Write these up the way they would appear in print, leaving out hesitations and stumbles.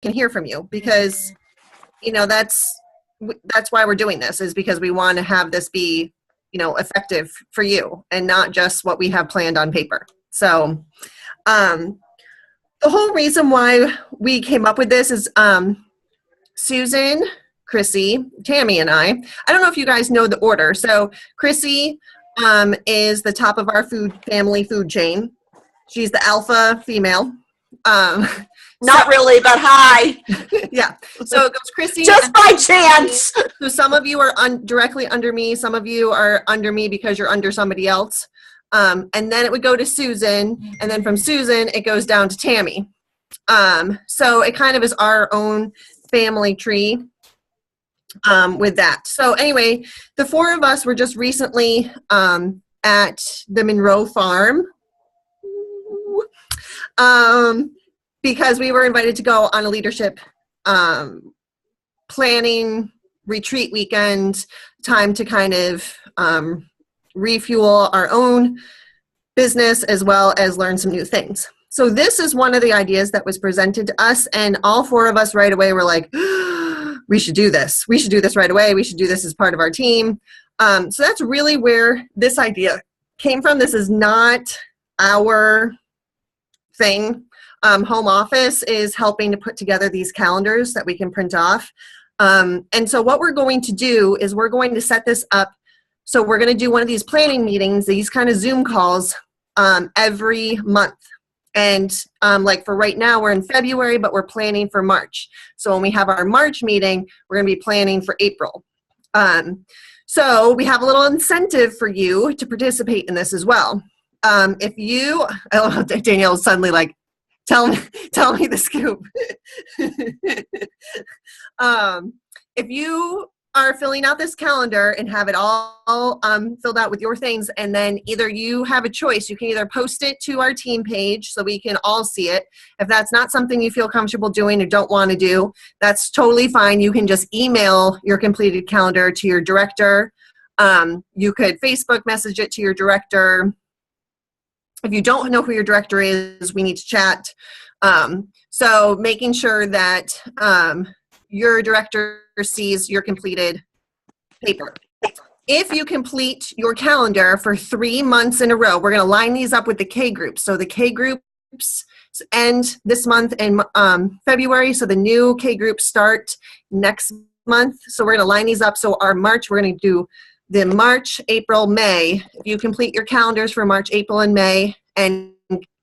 can hear from you, because, you know, that's why we're doing this, is because we want to have this be, you know, effective for you and not just what we have planned on paper. So the whole reason why we came up with this is Susan, Chrissy, Tammy, and I don't know if you guys know the order. So Chrissy is the top of our family food chain. She's the alpha female. Not really, but hi. Yeah. So it goes Chrissy. Just by chance. So some of you are directly under me. Some of you are under me because you're under somebody else. And then it would go to Susan. And then from Susan, it goes down to Tammy. So it kind of is our own family tree with that. So anyway, the four of us were just recently at the Monroe farm. Because we were invited to go on a leadership planning retreat weekend, time to kind of refuel our own business as well as learn some new things. So this is one of the ideas that was presented to us, and all four of us right away were like, we should do this. We should do this right away. We should do this as part of our team. So that's really where this idea came from. This is not our thing. Home office is helping to put together these calendars that we can print off. And so what we're going to do is we're going to set this up. So we're going to do one of these planning meetings, these kind of Zoom calls every month. And like for right now, we're in February, but we're planning for March. So when we have our March meeting, we're going to be planning for April. So we have a little incentive for you to participate in this as well. If you, oh, Danielle's suddenly like, tell me the scoop. If you are filling out this calendar and have it all filled out with your things, and then either you have a choice, you can either post it to our team page so we can all see it. If that's not something you feel comfortable doing or don't want to do, that's totally fine. You can just email your completed calendar to your director. You could Facebook message it to your director. If you don't know who your director is, we need to chat. So making sure that your director sees your completed paper. If you complete your calendar for 3 months in a row, we're going to line these up with the K groups. So the K groups end this month in February, so the new K groups start next month. So we're going to line these up. So our March, we're going to do the March, April, May. If you complete your calendars for March, April, and May and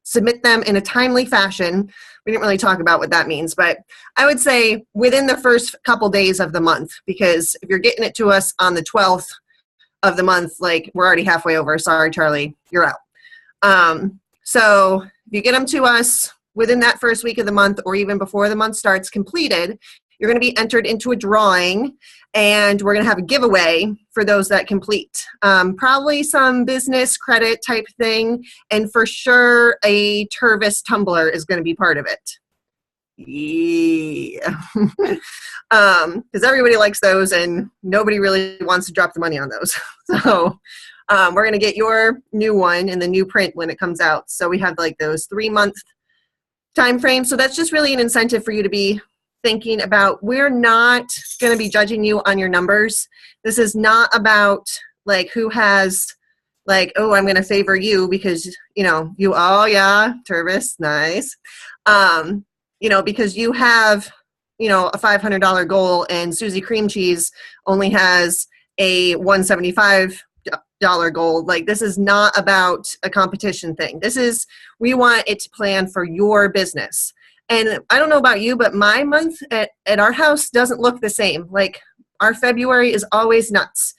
submit them in a timely fashion, we didn't really talk about what that means, but I would say within the first couple days of the month, because if you're getting it to us on the 12th of the month, like we're already halfway over. Sorry, Charlie, you're out. So if you get them to us within that first week of the month or even before the month starts completed, you're going to be entered into a drawing, and we're going to have a giveaway for those that complete. Probably some business credit type thing, and for sure a Tervis tumbler is going to be part of it. Yeah. Because everybody likes those and nobody really wants to drop the money on those. So we're going to get your new one in the new print when it comes out. So we have like those 3-month time frames. So that's just really an incentive for you to be thinking about. We're not going to be judging you on your numbers. This is not about like who has like, oh, I'm going to favor you because, you know, you, oh yeah, Tervis, nice. You know, because you have, you know, a $500 goal and Susie Cream Cheese only has a $175 goal. Like, this is not about a competition thing. This is, we want it to plan for your business. And I don't know about you, but my month at our house doesn't look the same. Like, our February is always nuts.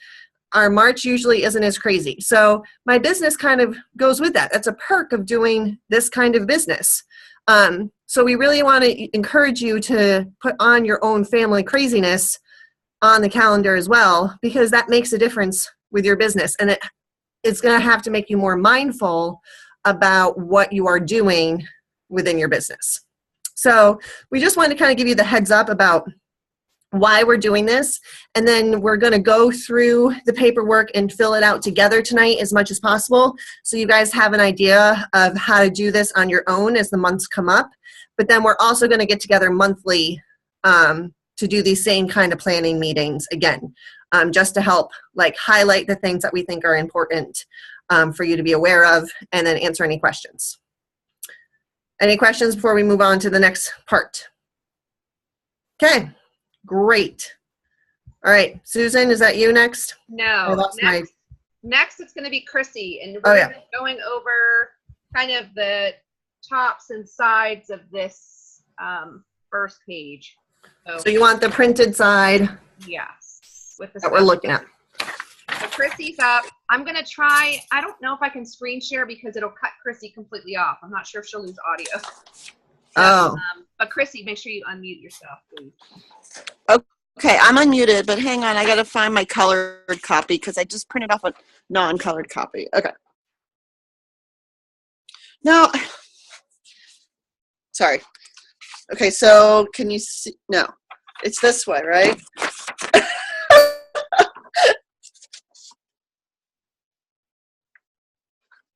Our March usually isn't as crazy. So my business kind of goes with that. That's a perk of doing this kind of business. So we really want to encourage you to put on your own family craziness on the calendar as well, because that makes a difference with your business. And it's going to have to make you more mindful about what you are doing within your business. So we just wanted to kind of give you the heads up about why we're doing this, and then we're going to go through the paperwork and fill it out together tonight as much as possible, so you guys have an idea of how to do this on your own as the months come up. but then we're also going to get together monthly to do these same kind of planning meetings again, just to help like highlight the things that we think are important for you to be aware of, and then answer any questions. Any questions before we move on to the next part? Okay, great. All right, Susan, is that you next? No, next it's going to be Chrissy, and we're going to be going over kind of the tops and sides of this first page. So you want the printed side? Yes. With the that we're looking at. So Chrissy's up. I'm going to try, I don't know if I can screen share because it'll cut Chrissy completely off. I'm not sure if she'll lose audio. Oh. But Chrissy, make sure you unmute yourself, please. Okay, I'm unmuted, but hang on. I got to find my colored copy because I just printed off a non-colored copy. Okay. Now, sorry. Okay, so can you see? No, it's this way, right?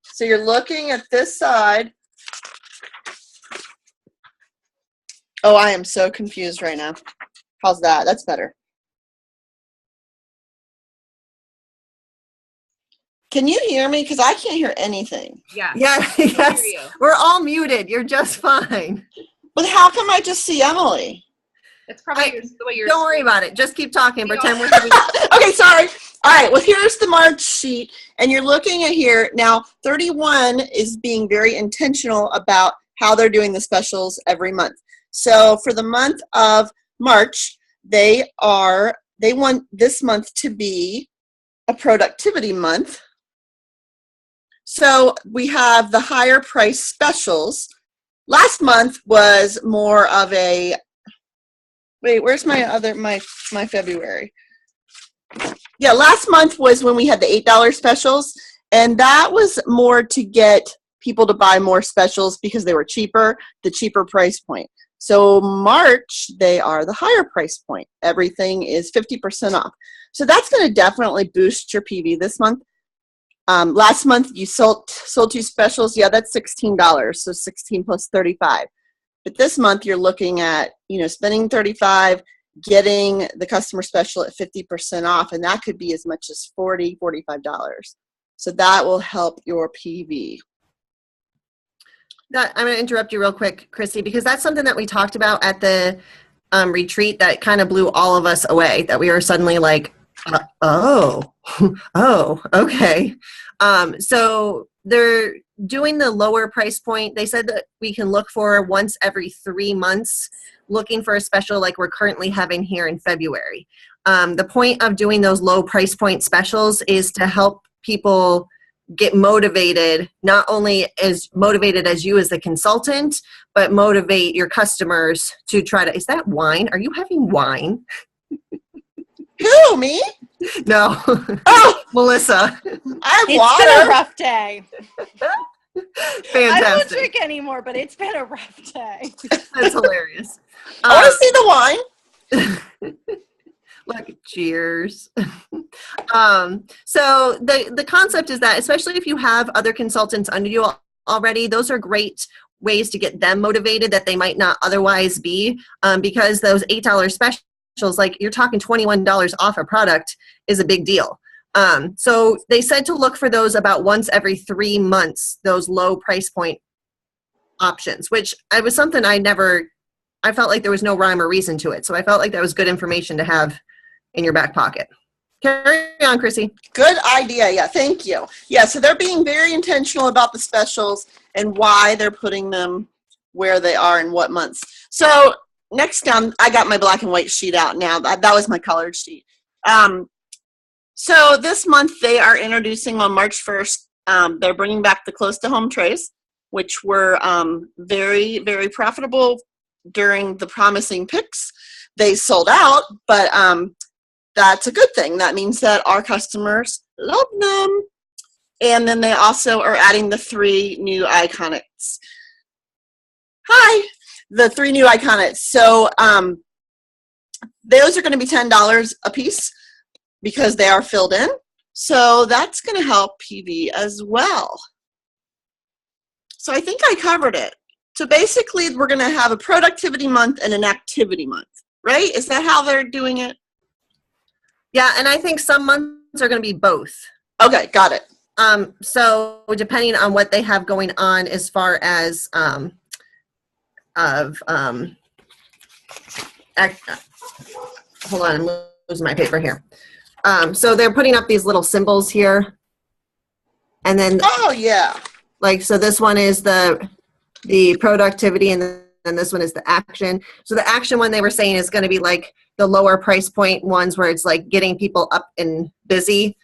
So you're looking at this side. Oh, I am so confused right now. How's that? That's better. Can you hear me? Because I can't hear anything. Yeah. Yeah, yes. We're all muted. You're just fine. But how come I just see Emily? It's probably the way you're. Don't worry about it. Just keep talking. Pretend we're having. Okay, sorry. All right, well, here's the March sheet, and you're looking at here. Now, 31 is being very intentional about how they're doing the specials every month. So for the month of March, they want this month to be a productivity month. So we have the higher price specials. Last month was more of a, wait, where's my February? Yeah, last month was when we had the $8 specials, and that was more to get people to buy more specials because they were cheaper, the cheaper price point. So March, they are the higher price point. Everything is 50% off. So that's going to definitely boost your PV this month. Last month you sold two specials. Yeah, that's $16. So 16 plus 35. But this month you're looking at, spending 35, getting the customer special at 50% off, and that could be as much as $40, $45. So that will help your PV. I'm going to interrupt you real quick, Christy, because that's something that we talked about at the retreat that kind of blew all of us away, that we were suddenly like, oh, okay. So they're doing the lower price point. They said that we can look for once every 3 months, looking for a special like we're currently having here in February. The point of doing those low price point specials is to help people get motivated, not only as motivated as you as the consultant, but motivate your customers to try to, is that wine? Are you having wine? Who, me? No. Oh, Melissa. I have It's water. been a rough day. Fantastic. I won't drink anymore, but it's been a rough day. That's hilarious. I want to see the wine. Look, cheers. So the concept is that, especially if you have other consultants under you already, those are great ways to get them motivated that they might not otherwise be, because those $8 specials, like you're talking $21 off a product, is a big deal. So they said to look for those about once every 3 months, those low price point options, which was something I felt like there was no rhyme or reason to it. So I felt like that was good information to have in your back pocket. Carry on, Chrissy. Good idea. Yeah, thank you. Yeah, so they're being very intentional about the specials and why they're putting them where they are and what months. So next down, I got my black and white sheet out now. That was my colored sheet. So this month they are introducing on March 1st, they're bringing back the close to home trays, which were very, very profitable during the promising picks. They sold out, but that's a good thing. That means that our customers love them. And then they also are adding the 3 new iconics. Hi, the 3 new iconics. So those are going to be $10 a piece because they are filled in. So that's going to help PV as well. So I think I covered it. So basically, we're going to have a productivity month and an activity month, right? Is that how they're doing it? Yeah, and I think some months are going to be both. Okay, got it. So depending on what they have going on as far as hold on, I'm losing my paper here. So they're putting up these little symbols here, and then oh yeah, like so this one is the productivity, and then this one is the action. So the action one they were saying is going to be like the lower price point ones where it's like getting people up and busy.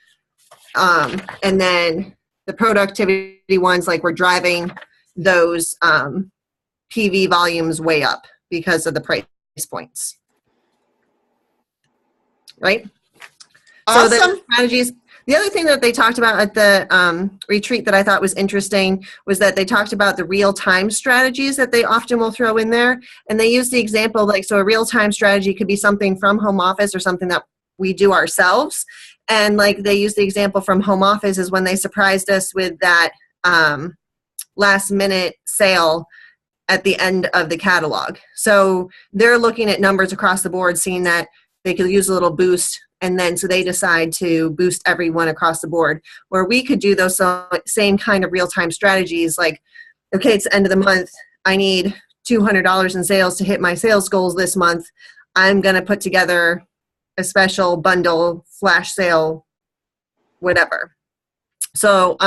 And then the productivity ones, like we're driving those PV volumes way up because of the price points. Right? awesome. So the strategies. The other thing that they talked about at the retreat that I thought was interesting was that they talked about the real-time strategies that they often will throw in there. And they used the example, like, so a real-time strategy could be something from home office or something that we do ourselves. And like they used the example from home office is when they surprised us with that last minute sale at the end of the catalog. So they're looking at numbers across the board, seeing that they could use a little boost, and then so they decide to boost everyone across the board. Where we could do those same kind of real-time strategies, like, okay, it's the end of the month, I need $200 in sales to hit my sales goals this month. I'm going to put together a special bundle, flash sale, whatever. So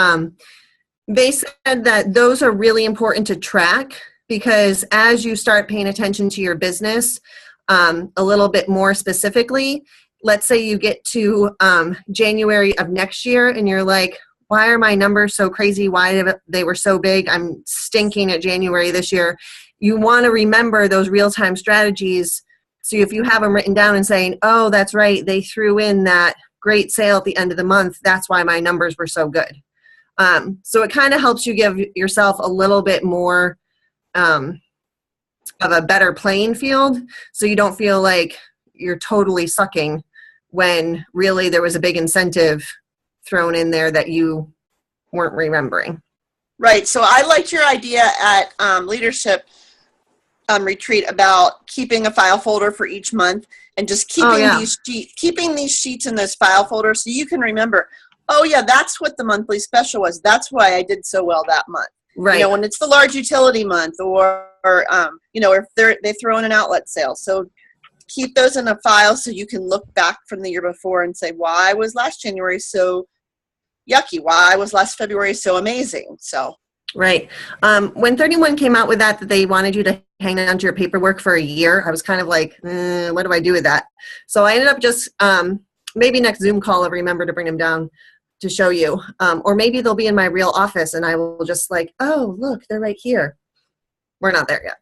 they said that those are really important to track, because as you start paying attention to your business a little bit more specifically, let's say you get to January of next year and you're like, why are my numbers so crazy? Why they were so big? I'm stinking at January this year. You want to remember those real-time strategies. So if you have them written down and saying, oh, that's right, they threw in that great sale at the end of the month, that's why my numbers were so good. So it kind of helps you give yourself a little bit more of a better playing field, so you don't feel like you're totally sucking when really there was a big incentive thrown in there that you weren't remembering. Right. So I liked your idea at leadership retreat about keeping a file folder for each month and just keeping these sheets in this file folder so you can remember, oh yeah, that's what the monthly special was. That's why I did so well that month. Right. You know, when it's the large utility month, or you know, if they throw in an outlet sale. So keep those in a file so you can look back from the year before and say, why was last January so yucky? Why was last February so amazing? So. Right. When 31 came out with that they wanted you to hang on to your paperwork for a year, I was kind of like, what do I do with that? So I ended up just, maybe next Zoom call I'll remember to bring them down to show you. Or maybe they'll be in my real office and I will just like, oh, look, they're right here. We're not there yet.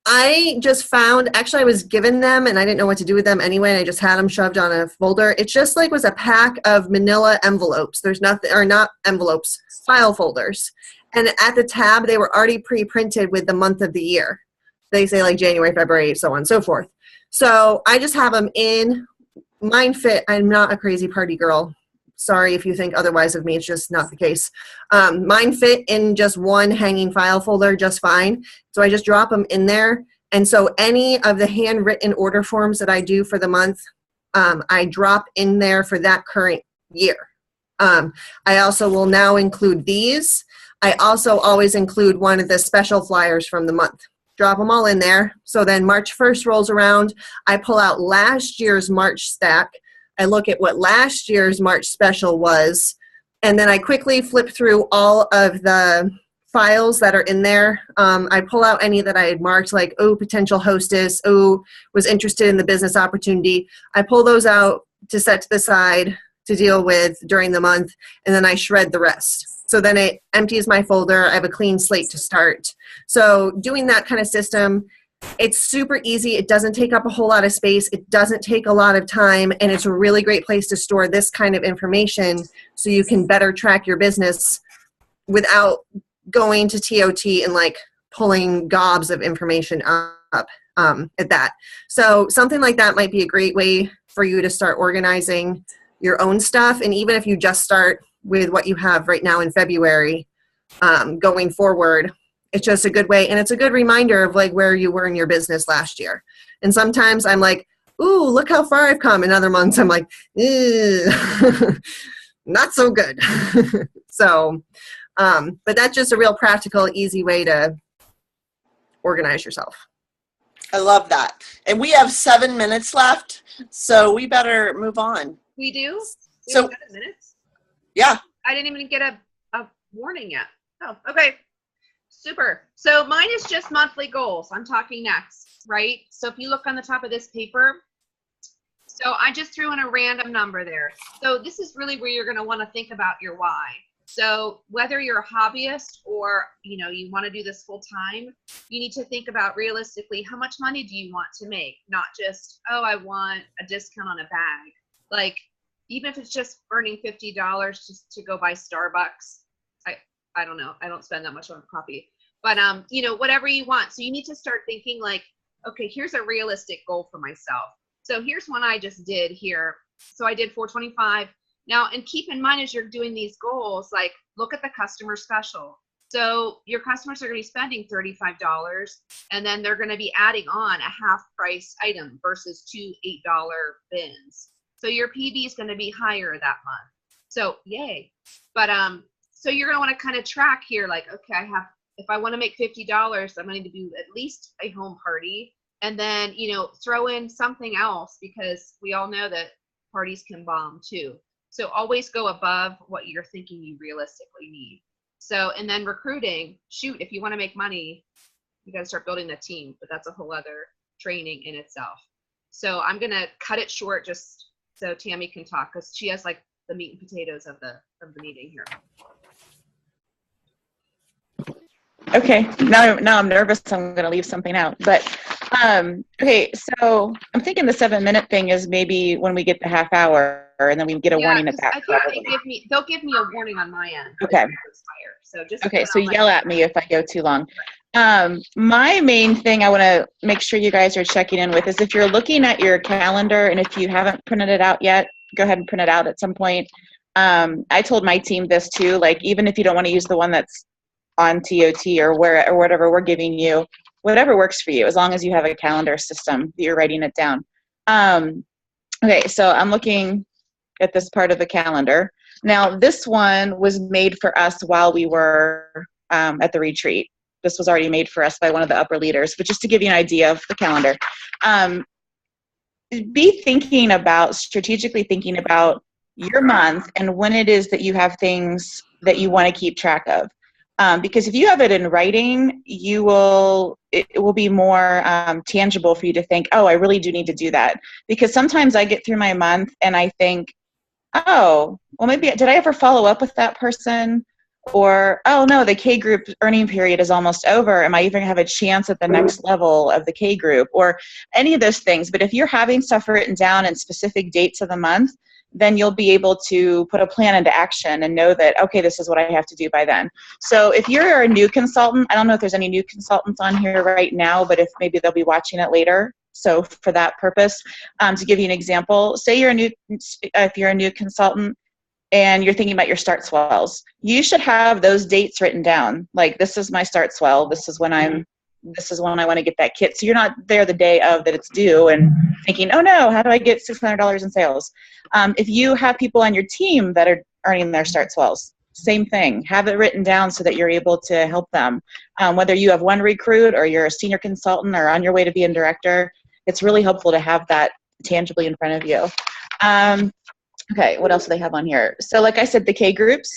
I just found, actually I was given them and I didn't know what to do with them anyway, and I just had them shoved on a folder. It just like was a pack of manila envelopes. There's nothing, or not envelopes, file folders. And at the tab, they were already pre-printed with the month of the year. They say like January, February, so on and so forth. So I just have them in, mine fit. I'm not a crazy party girl. Sorry if you think otherwise of me, it's just not the case. Mine fit in just one hanging file folder just fine. So I just drop them in there. And so any of the handwritten order forms that I do for the month, I drop in there for that current year. I also will now include these. I also always include one of the special flyers from the month. Drop them all in there. So then March 1st rolls around, I pull out last year's March stack. I look at what last year's March special was, and then I quickly flip through all of the files that are in there. I pull out any that I had marked, like, oh, potential hostess, oh, was interested in the business opportunity. I pull those out to set to the side to deal with during the month, and then I shred the rest. So then it empties my folder. I have a clean slate to start. So doing that kind of system, it's super easy. It doesn't take up a whole lot of space. It doesn't take a lot of time, and it's a really great place to store this kind of information so you can better track your business without going to TOT and like pulling gobs of information up at that. So something like that might be a great way for you to start organizing your own stuff. And even if you just start with what you have right now in February, going forward, it's just a good way, and it's a good reminder of like where you were in your business last year. And sometimes I'm like, ooh, look how far I've come. In other months I'm like, not so good. So, but that's just a real practical, easy way to organize yourself. I love that. And we have 7 minutes left, so we better move on. We do? So, 7 minutes? Yeah. I didn't even get a warning yet. Oh, okay. Super. So mine is just monthly goals. I'm talking next, right? So if you look on the top of this paper, so I just threw in a random number there. So this is really where you're going to want to think about your why. So whether you're a hobbyist or, you want to do this full time, you need to think about realistically, how much money do you want to make? Not just, oh, I want a discount on a bag. Like, even if it's just earning $50 just to go buy Starbucks, I don't know. I don't spend that much on coffee, but whatever you want. So you need to start thinking like, okay, here's a realistic goal for myself. So here's one I just did here. So I did 425. Now, and keep in mind as you're doing these goals, like look at the customer special. So your customers are going to be spending $35, and then they're going to be adding on a half price item versus 2 $8 bins. So your PV is going to be higher that month. So yay. But so you're going to want to kind of track here, like, okay, if I want to make $50, I'm going to do at least a home party, and then, throw in something else, because we all know that parties can bomb too. So always go above what you're thinking you realistically need. So, and then recruiting, shoot, if you want to make money, you got to start building the team, but that's a whole other training in itself. So I'm going to cut it short just so Tammy can talk, because she has like the meat and potatoes of the meeting here. Okay, now I'm nervous. I'm going to leave something out, but okay. So I'm thinking the 7 minute thing is maybe when we get the half hour, and then we get a warning at that. I think they'll give me a warning on my end. Okay. So just okay. So yell at me if I go too long. My main thing I want to make sure you guys are checking in with is if you're looking at your calendar, and if you haven't printed it out yet, go ahead and print it out at some point. I told my team this too. Like, even if you don't want to use the one that's on TOT or whatever we're giving you, whatever works for you, as long as you have a calendar system that you're writing it down. Okay, so I'm looking at this part of the calendar. Now, this one was made for us while we were at the retreat. This was already made for us by one of the upper leaders, but just to give you an idea of the calendar. Be strategically thinking about your month and when it is that you have things that you want to keep track of. Because if you have it in writing, it will be more tangible for you to think, oh, I really do need to do that. Because sometimes I get through my month and I think, oh, well, maybe, did I ever follow up with that person? Or, oh no, the K group earning period is almost over. Am I even have a chance at the next level of the K group? Or any of those things. But if you're having stuff written down in specific dates of the month, then you'll be able to put a plan into action and know that, okay, this is what I have to do by then. So if you're a new consultant, I don't know if there's any new consultants on here right now, but if maybe they'll be watching it later. So for that purpose, to give you an example, say if you're a new consultant and you're thinking about your start swells, you should have those dates written down. Like, this is my start swell. This is when I want to get that kit. So you're not there the day of that it's due and thinking, oh no, how do I get $600 in sales? If you have people on your team that are earning their start swells, same thing. Have it written down so that you're able to help them. Whether you have one recruit or you're a senior consultant or on your way to being director, it's really helpful to have that tangibly in front of you. Okay, what else do they have on here? So like I said, the K groups.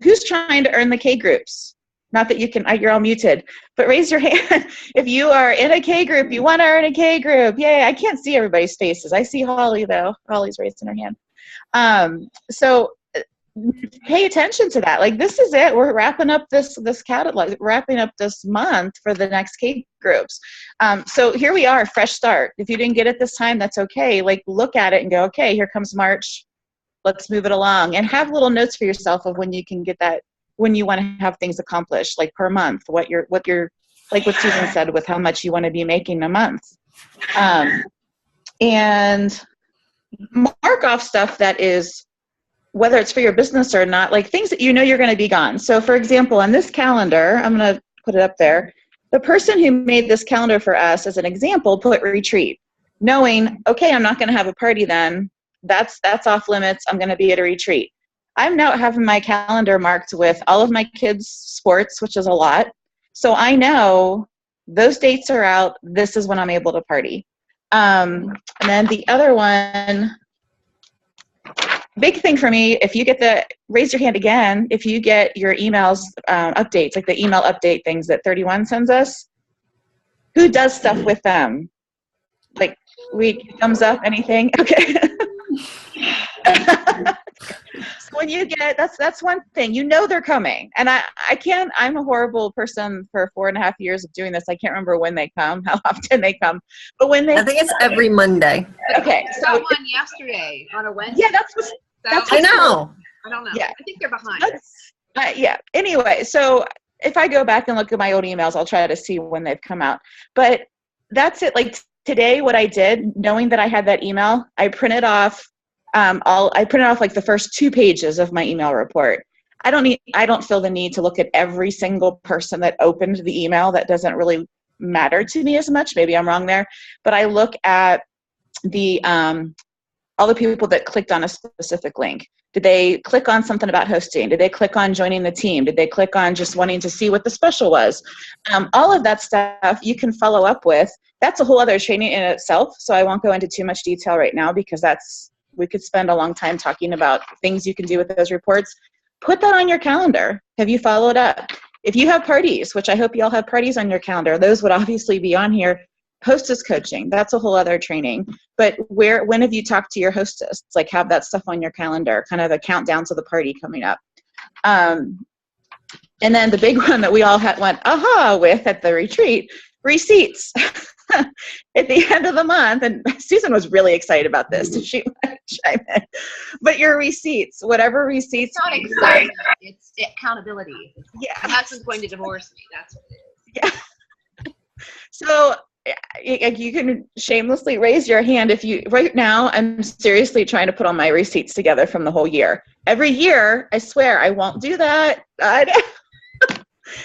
Who's trying to earn the K groups? Not that you can, you're all muted, but raise your hand. If you are in a K group, you want to earn a K group. Yay, I can't see everybody's faces. I see Holly though. Holly's raising her hand. So pay attention to that. Like, this is it. We're wrapping up this catalog, wrapping up this month for the next K groups. So here we are, fresh start. If you didn't get it this time, that's okay. Like, look at it and go, okay, here comes March. Let's move it along, and have little notes for yourself of when you can get that, when you want to have things accomplished, like per month, what you're like what Susan said, with how much you want to be making a month. And mark off stuff that is, whether it's for your business or not, like things that you know you're going to be gone. So for example, on this calendar, I'm going to put it up there. The person who made this calendar for us, as an example, put retreat, knowing, okay, I'm not going to have a party then. That's off limits. I'm going to be at a retreat. I'm now having my calendar marked with all of my kids' sports, which is a lot. So I know those dates are out. This is when I'm able to party. And then the other one, big thing for me, if you get raise your hand again, if you get your emails updates, like the email update things that 31 sends us, who does stuff with them? Like, thumbs up, anything? Okay. So when you get, that's one thing, they're coming. And I'm a horrible person for 4.5 years of doing this. I can't remember when they come, how often they come, but when they, I think it's every Monday. Okay. I So got one yesterday on a Wednesday. yeah, that's I know. I don't know. Yeah. I think they're behind. Yeah. Anyway, so if I go back and look at my old emails, I'll try to see when they've come out. But that's it. Like today, what I did, knowing that I had that email, I printed off like the first 2 pages of my email report. I don't feel the need to look at every single person that opened the email. That doesn't really matter to me as much. Maybe I'm wrong there, but I look at the all the people that clicked on a specific link. Did they click on something about hosting? Did they click on joining the team? Did they click on just wanting to see what the special was? All of that stuff you can follow up with. That's a whole other training in itself. So I won't go into too much detail right now because we could spend a long time talking about things you can do with those reports. Put that on your calendar. Have you followed up? If you have parties, which I hope you all have parties on your calendar, those would obviously be on here. Hostess coaching, that's a whole other training. But when have you talked to your hostess? It's like have that stuff on your calendar, kind of a countdown to the party coming up. And then the big one that we all went aha with at the retreat, receipts. At the end of the month, and Susan was really excited about this, so she might chime in. But your receipts, whatever receipts. It's not excitement, it's accountability. Yeah. My husband's going to divorce me. That's what it is. Yeah. So you can shamelessly raise your hand if you, right now, I'm seriously trying to put all my receipts together from the whole year. Every year, I swear, I won't do that.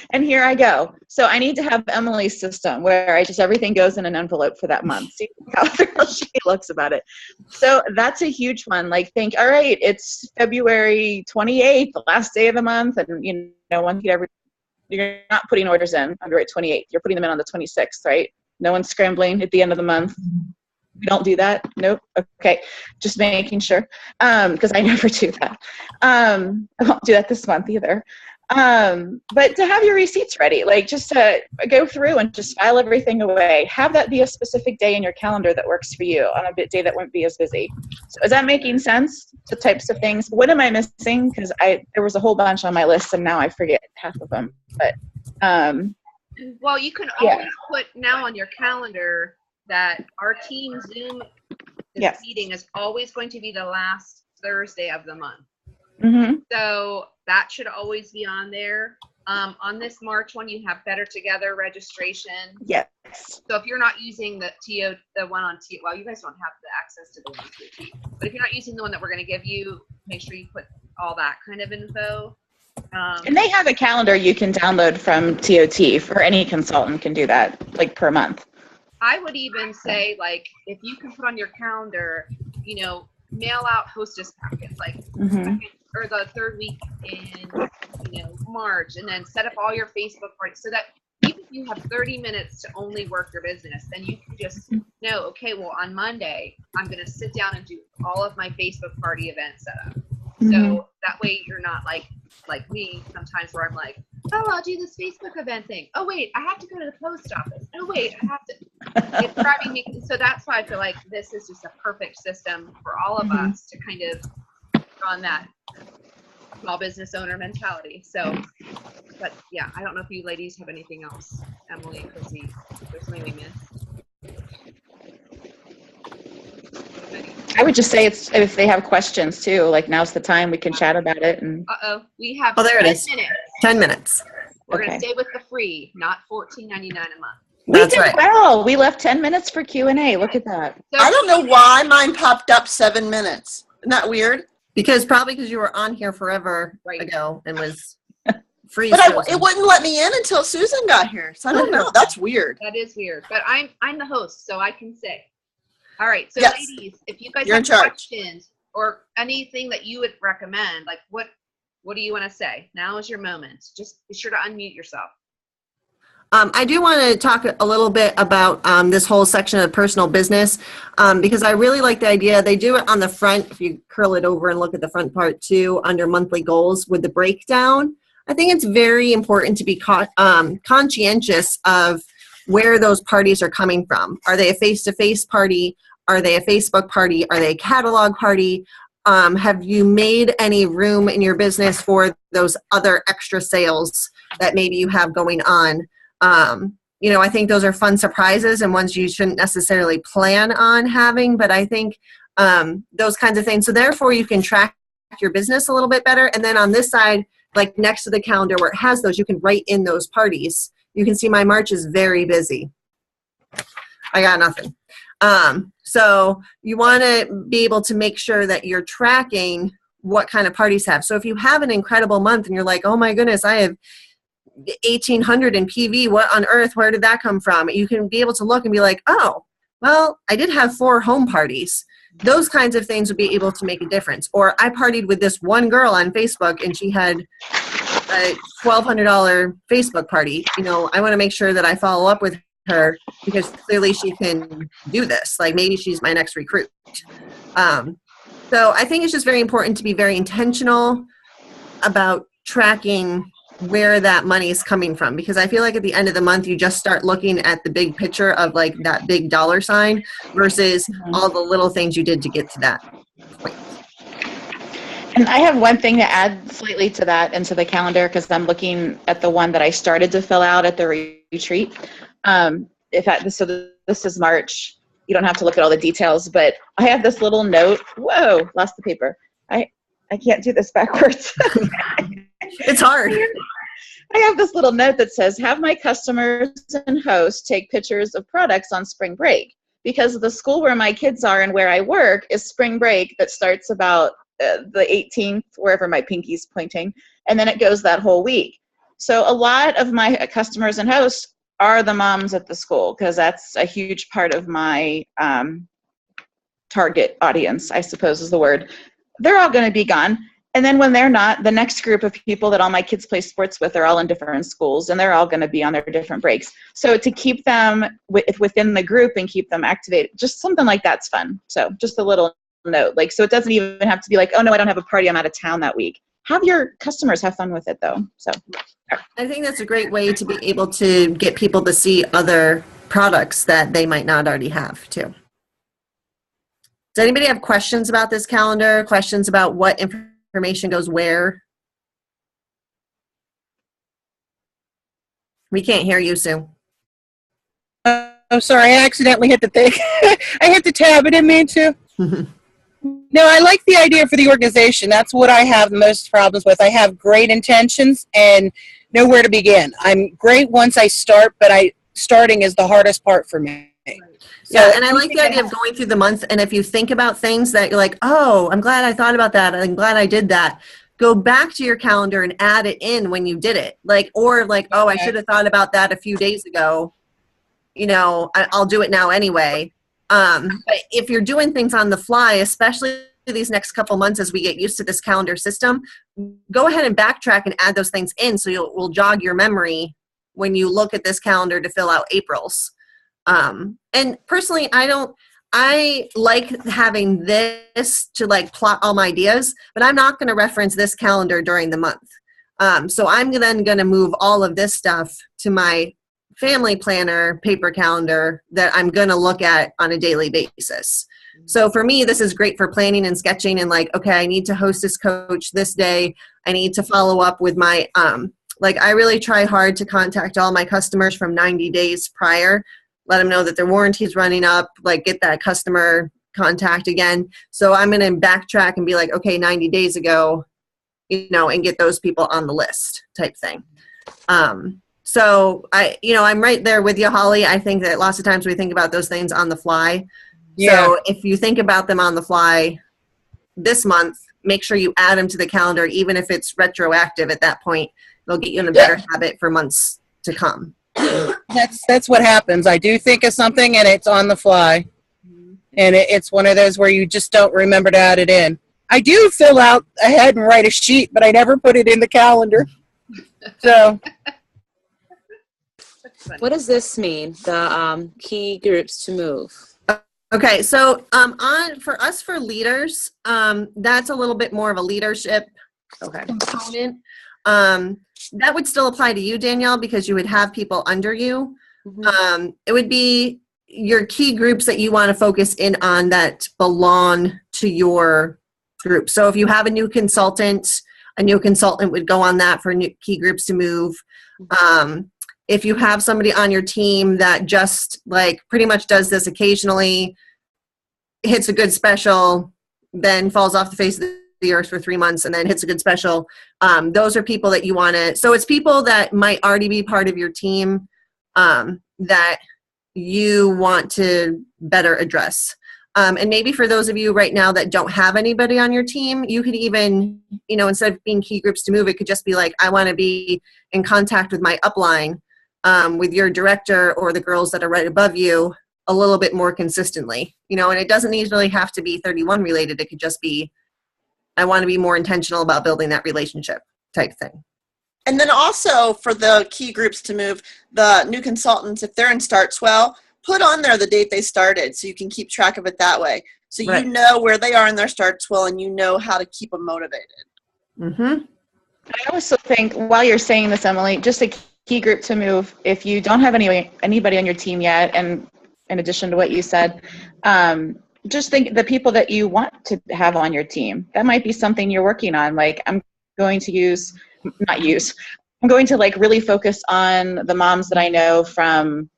And here I go. So I need to have Emily's system where everything goes in an envelope for that month. See how thrilled she looks about it. So that's a huge one. Like all right, it's February 28th, the last day of the month. And you're not putting orders in under 28th. You're putting them in on the 26th, right? No one's scrambling at the end of the month. We don't do that? Nope. Okay. Just making sure. Because I never do that. I won't do that this month either. But to have your receipts ready, like just to go through and just file everything away, have that be a specific day in your calendar that works for you on a day that won't be as busy. So is that making sense? The types of things. What am I missing? Because there was a whole bunch on my list and now I forget half of them. But well, you can always put now on your calendar that our team Zoom meeting is always going to be the last Thursday of the month. Mm-hmm. So that should always be on there. On this March one, you have Better Together registration. Yes. So if you're not using the one on TO, well, you guys don't have the access to the one on TOT. But if you're not using the one that we're going to give you, make sure you put all that kind of info. And they have a calendar you can download from TOT. For any consultant can do that, like per month. I would even say, like, if you can put on your calendar, mail out hostess packets, like second or the third week in March, and then set up all your Facebook parties so that even if you have 30 minutes to only work your business, then you can just know, okay, well, on Monday I'm going to sit down and do all of my Facebook party event setup. So that way you're not like me sometimes where I'm like, oh, I'll do this Facebook event thing. Oh wait, I have to go to the post office. Oh wait, I have to. It's driving me. So that's why I feel like this is just a perfect system for all of us to kind of on that small business owner mentality. So, but yeah, I don't know if you ladies have anything else, Emily and Chrissy. If there's something we missed. I would just say if they have questions too, like now's the time we can chat about it. And we have. Oh, there it is. 10 minutes. 10 minutes. We're gonna stay with the free, not $14.99 a month. That's right. Well, we left 10 minutes for Q&A. Look at that. So I don't know why mine popped up 7 minutes. Isn't that weird? Because you were on here forever ago and was freeze But it frozen. wouldn't let me in until Susan got here. So I don't know. That's weird. That is weird. But I'm the host, so I can say. All right. So Yes. ladies, if you guys You're in have charge. questions or anything that you would recommend, like what do you want to say? Now is your moment. Just be sure to unmute yourself. I do want to talk a little bit about this whole section of personal business because I really like the idea. They do it on the front. If you curl it over and look at the front part too, under monthly goals with the breakdown. I think it's very important to be conscientious of where those parties are coming from. Are they a face-to-face party? Are they a Facebook party? Are they a catalog party? Have you made any room in your business for those other extra sales that maybe you have going on? I think those are fun surprises and ones you shouldn't necessarily plan on having, but I think those kinds of things. So therefore you can track your business a little bit better. And then on this side, like next to the calendar where it has those, you can write in those parties. You can see my March is very busy. I got nothing. So you want to be able to make sure that you're tracking what kind of parties have. So if you have an incredible month and you're like, oh my goodness, I have 1,800 in PV, what on earth, where did that come from? You can be able to look and be like, oh, well, I did have 4 home parties. Those kinds of things would be able to make a difference. Or I partied with this one girl on Facebook and she had a $1,200 Facebook party. I want to make sure that I follow up with her because clearly she can do this. Like maybe she's my next recruit. So I think it's just very important to be very intentional about tracking where that money is coming from, because I feel like at the end of the month you just start looking at the big picture of like that big dollar sign versus all the little things you did to get to that point. And I have one thing to add slightly to that and to the calendar, because I'm looking at the one that I started to fill out at the retreat. So this is March. You don't have to look at all the details, but I have this little note. Whoa, lost the paper. I can't do this backwards. It's hard. I have this little note that says, have my customers and hosts take pictures of products on spring break, because the school where my kids are and where I work is spring break that starts about the 18th, wherever my pinky's pointing, and then it goes that whole week. So a lot of my customers and hosts are the moms at the school, because that's a huge part of my target audience, I suppose is the word. They're all going to be gone. And then when they're not, the next group of people that all my kids play sports with are all in different schools, and they're all going to be on their different breaks. So to keep them within the group and keep them activated, just something like that's fun. So just a little note. So it doesn't even have to be like, oh no, I don't have a party, I'm out of town that week. Have your customers have fun with it though. So I think that's a great way to be able to get people to see other products that they might not already have too. Does anybody have questions about this calendar? Questions about what information goes where? We can't hear you, Sue. Oh, sorry, I accidentally hit the thing. I hit the tab, I didn't mean to. No, I like the idea for the organization. That's what I have the most problems with. I have great intentions and know where to begin. I'm great once I start, but starting is the hardest part for me. So, yeah, and I like the idea of going through the month, and if you think about things that you're like, oh, I'm glad I thought about that, I'm glad I did that, go back to your calendar and add it in when you did it. Oh, I should have thought about that a few days ago. I'll do it now anyway. But if you're doing things on the fly, especially these next couple months as we get used to this calendar system, go ahead and backtrack and add those things in so will jog your memory when you look at this calendar to fill out April's. And personally, I like having this to plot all my ideas, but I'm not going to reference this calendar during the month. So I'm then going to move all of this stuff to my family planner paper calendar that I'm going to look at on a daily basis. So for me, this is great for planning and sketching and okay, I need to host this coach this day. I need to follow up with my, I really try hard to contact all my customers from 90 days prior, let them know that their warranty is running up, get that customer contact again. So I'm going to backtrack and be okay, 90 days ago, and get those people on the list type thing. So I'm right there with you, Holly. I think that lots of times we think about those things on the fly. Yeah. So if you think about them on the fly this month, make sure you add them to the calendar, even if it's retroactive at that point. they'll get you in a better habit for months to come. That's what happens. I do think of something and it's on the fly. And it's one of those where you just don't remember to add it in. I do fill out ahead and write a sheet, but I never put it in the calendar. So What does this mean, the key groups to move? Okay, so for us for leaders, that's a little bit more of a leadership component. That would still apply to you, Danielle, because you would have people under you. It would be your key groups that you want to focus in on that belong to your group. So if you have a new consultant would go on that for new key groups to move. If you have somebody on your team that just like pretty much does this occasionally, hits a good special, then falls off the face of the earth for 3 months and then hits a good special, those are people that you want to, so it's people that might already be part of your team that you want to better address. And maybe for those of you right now that don't have anybody on your team, you could even, instead of being key groups to move, it could just be like, I want to be in contact with my upline, with your director or the girls that are right above you a little bit more consistently, and it doesn't usually have to be 31 related. It could just be, I want to be more intentional about building that relationship type thing. And then also for the key groups to move, the new consultants, if they're in Startswell, put on there the date they started so you can keep track of it that way. So you know where they are in their Startswell and you know how to keep them motivated. I also think while you're saying this, Emily, just a key group to move, if you don't have anybody on your team yet, and in addition to what you said, just think the people that you want to have on your team. That might be something you're working on. Like I'm going to like really focus on the moms that I know from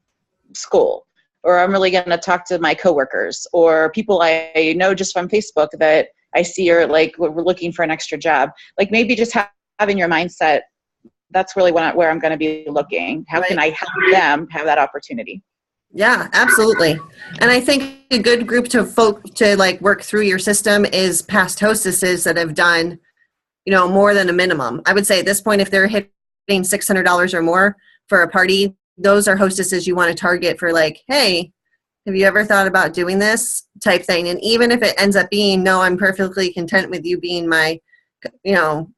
school, or I'm really going to talk to my coworkers or people I know just from Facebook that I see are like, we're looking for an extra job. Like maybe just having your mindset, that's really where I'm going to be looking. How can I help them have that opportunity? Yeah, absolutely. And I think a good group to like work through your system is past hostesses that have done, more than a minimum. I would say at this point, if they're hitting $600 or more for a party, those are hostesses you want to target for like, hey, have you ever thought about doing this type thing? And even if it ends up being, no, I'm perfectly content with you being my,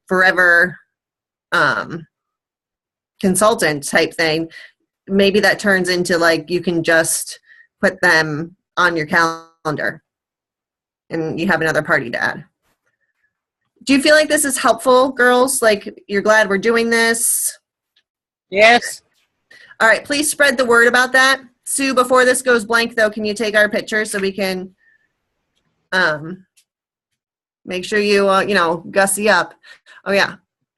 forever consultant type thing, maybe that turns into like you can just put them on your calendar and you have another party to add. Do you feel like this is helpful, girls? Like you're glad we're doing this? yes. All right, please spread the word about that. Sue, before this goes blank though, can you take our picture so we can make sure you, gussy up. Oh yeah,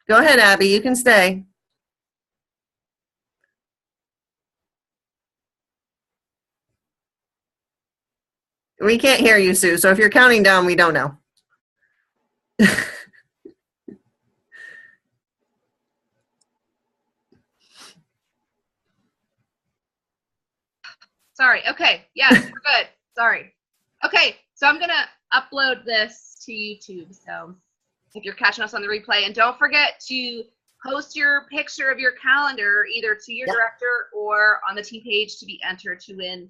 go ahead, Abby, you can stay. We can't hear you, Sue. So if you're counting down, we don't know. Sorry. Okay. Yes, we're good. Sorry. Okay. So I'm going to upload this to YouTube. So if you're catching us on the replay, and don't forget to post your picture of your calendar either to your director or on the team page to be entered to win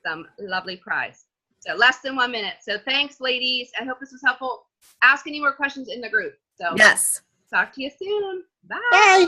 some lovely prize. So less than 1 minute. So thanks, ladies. I hope this was helpful. Ask any more questions in the group. So yes. Talk to you soon. Bye. Bye.